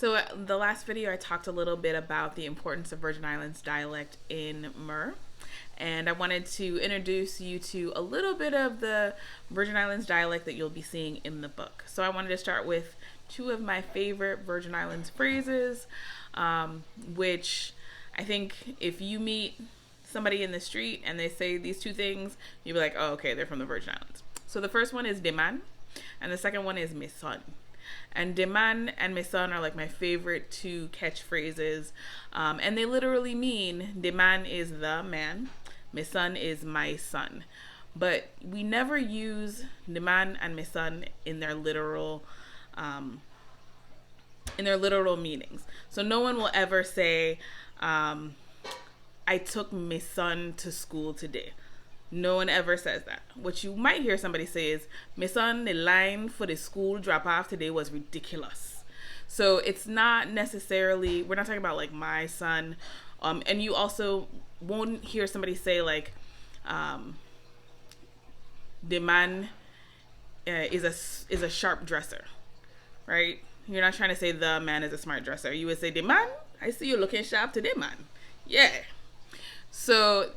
So the last video I talked a little bit about the importance of Virgin Islands dialect in Mer. And I wanted to introduce you to a little bit of the Virgin Islands dialect that you'll be seeing in the book. So I wanted to start with two of my favorite Virgin Islands phrases, which I think if you meet somebody in the street and they say these two things, you'll be like, oh, okay, they're from the Virgin Islands. So the first one is Deh Man, and the second one is Mehson. And Deh Man and Mehson are like my favorite two catchphrases. And they literally mean Deh Man is the man, Mehson is my son. But we never use Deh Man and Mehson in their literal meanings. So no one will ever say, I took my son to school today. No one ever says that. What you might hear somebody say is, my son, the line for the school drop off today was ridiculous. So it's not necessarily, we're not talking about like my son. And you also won't hear somebody say like, the man is a sharp dresser, right? You're not trying to say the man is a smart dresser. You would say, the man, I see you looking sharp today, man. Yeah. So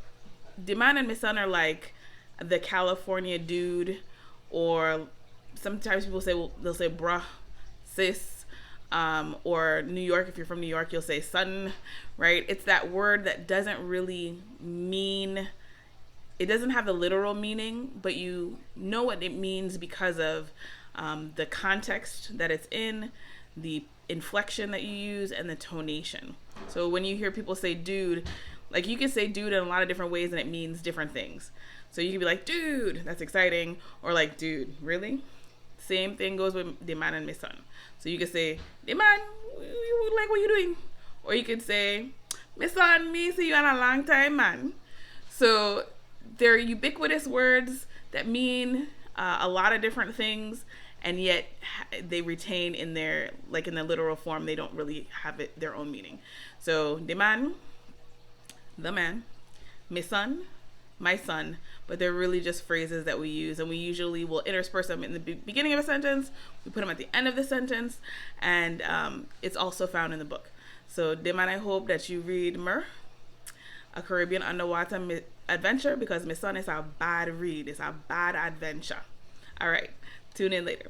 Deh Man and Mehson are like the California dude, or sometimes people say, well, they'll say bruh, sis, or New York, if you're from New York, you'll say son, right? It's that word that doesn't really mean, it doesn't have the literal meaning, but you know what it means because of the context that it's in, the inflection that you use, and the tonation. So when you hear people say dude, like you can say dude in a lot of different ways and it means different things. So you can be like, dude, that's exciting. Or like, dude, really? Same thing goes with Deh Man and Mehson. So you could say, Deh Man, like what you doing? Or you could say, Mehson, me see you in a long time, man. So they're ubiquitous words that mean a lot of different things, and yet they retain in their literal form, they don't really have their own meaning. So Deh Man, the man, Mehson, my son, but they're really just phrases that we use, and we usually will intersperse them in the beginning of a sentence, we put them at the end of the sentence, and it's also found in the book. So Deh Man, I hope that you read Mer, a Caribbean underwater adventure, because Mehson is a bad read, it's a bad adventure. All right, tune in later.